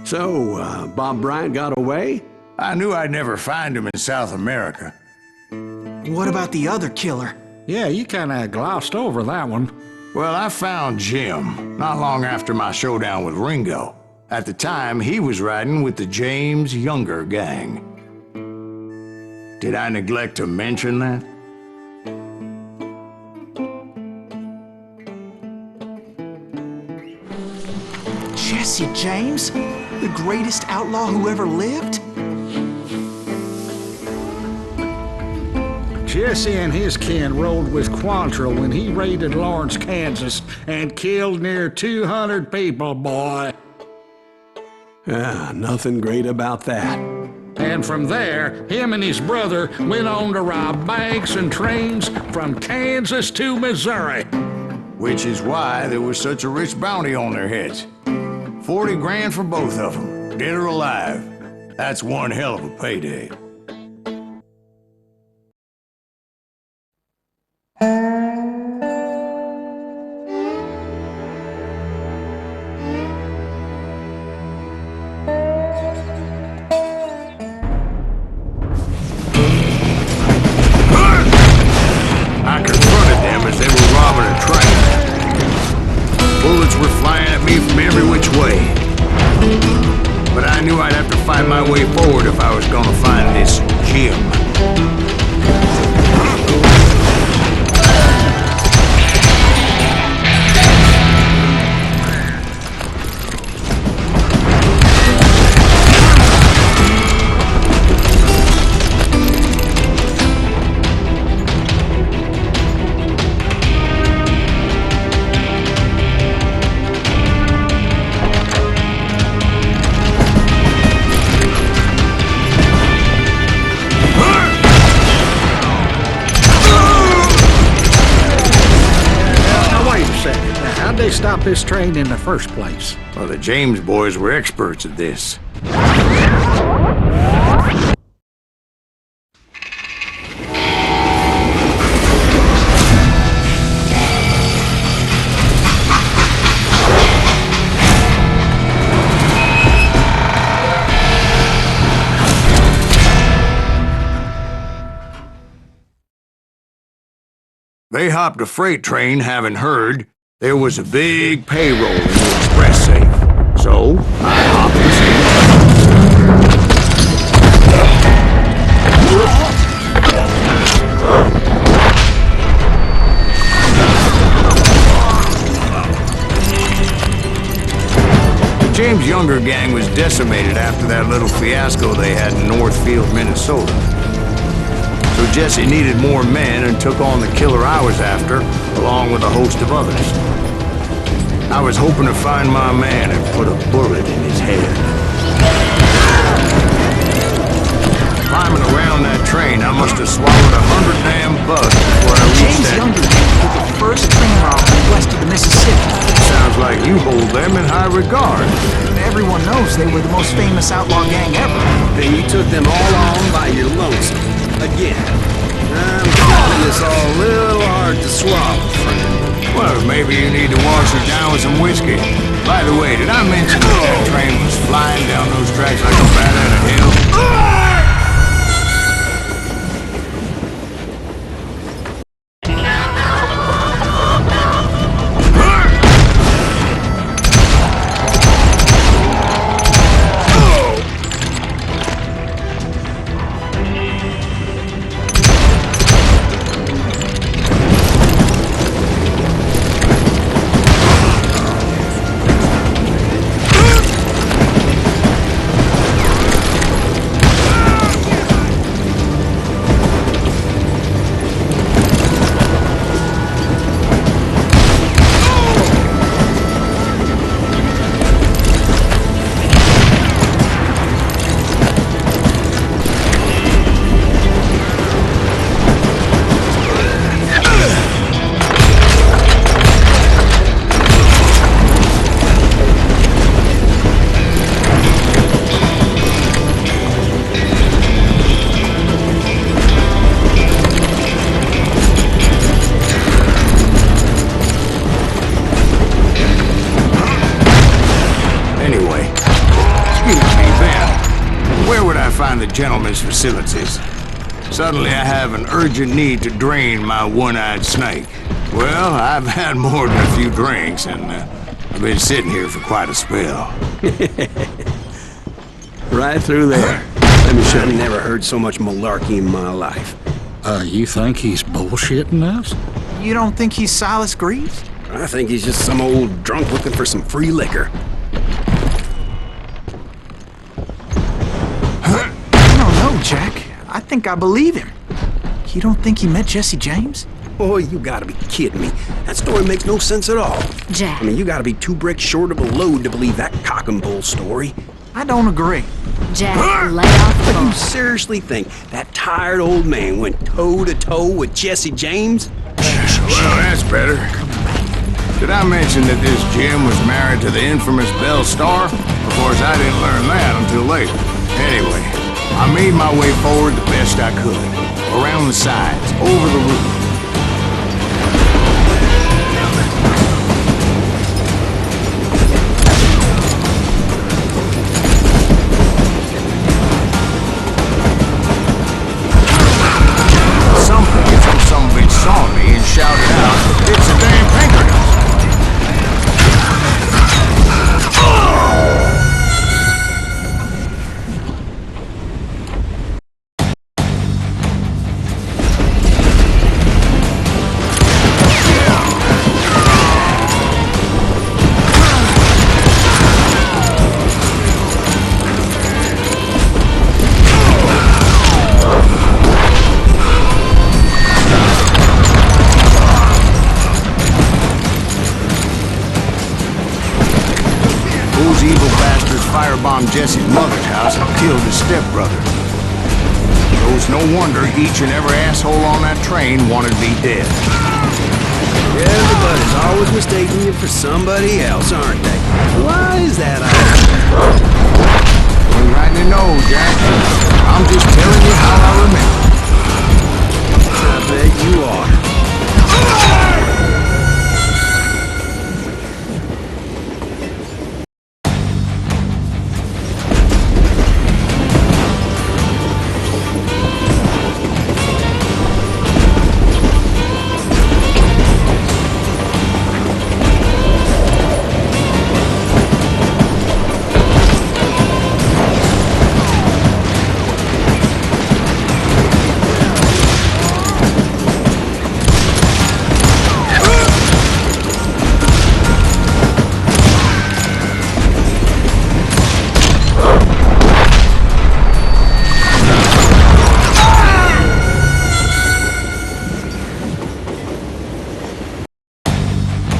So, Bob Bryant got away? I knew I'd never find him in South America. What about the other killer? Yeah, you kinda glossed over that one. Well, I found Jim not long after my showdown with Ringo. At the time, he was riding with the James Younger gang. Did I neglect to mention that? Jesse James? The greatest outlaw who ever lived? Jesse and his kin rode with Quantrill when he raided Lawrence, Kansas, and killed near 200 people, boy. Ah, nothing great about that. And from there, him and his brother went on to rob banks and trains from Kansas to Missouri. Which is why there was such a rich bounty on their heads. 40 grand for both of them, dead or alive. That's one hell of a payday. I confronted them as they were robbing a train. Bullets were flying at me from every which way. But I knew I'd have to fight my way forward if I was gonna find this Jim. How'd they stop this train in the first place? Well, the James boys were experts at this. They hopped a freight train, having heard there was a big payroll in the express safe. So, I hopped the The James Younger gang was decimated after that little fiasco they had in Northfield, Minnesota. So Jesse needed more men and took on the killer I was after, along with a host of others. I was hoping to find my man and put a bullet in his head. Climbing around that train, I must have swallowed 100 damn bugs before I reached James that. Younger did the first train robbery west of the Mississippi. Sounds like you hold them in high regard. Everyone knows they were the most famous outlaw gang ever. Then you took them all on by your lonesome. Again. I'm finding this all a little hard to swallow, friend. Well, maybe you need to wash it down with some whiskey. By the way, did I mention that that train was flying down those tracks like a bat out of hell? behind the gentleman's facilities. Suddenly I have an urgent need to drain my one-eyed snake. Well, I've had more than a few drinks, and I've been sitting here for quite a spell. Right through there. Let me show you. I've never heard so much malarkey in my life. You think he's bullshitting us? You don't think he's Silas Greaves? I think he's just some old drunk looking for some free liquor. I don't know, Jack. I think I believe him. You don't think he met Jesse James? Boy, you gotta be kidding me. That story makes no sense at all. Jack. I mean, you gotta be 2 bricks short of a load to believe that cock and bull story. I don't agree. Jack, lay off the But you phone. seriously think that tired old man went toe-to-toe with Jesse James? Well, that's better. Did I mention that this Jim was married to the infamous Belle Starr? Of course, I didn't learn that until later. Anyway, I made my way forward the best I could. Around the sides, over the roof. Somebody from some bitch saw me and shouted out, "It's a damn Pinkerton!" Those evil bastards firebombed Jesse's mother's house and killed his stepbrother. So it's no wonder each and every asshole on that train wanted me dead. Everybody's always mistaking you for somebody else, aren't they? Why is that? Ain't right to know, Jack. I'm just telling you how I remember. I bet you are.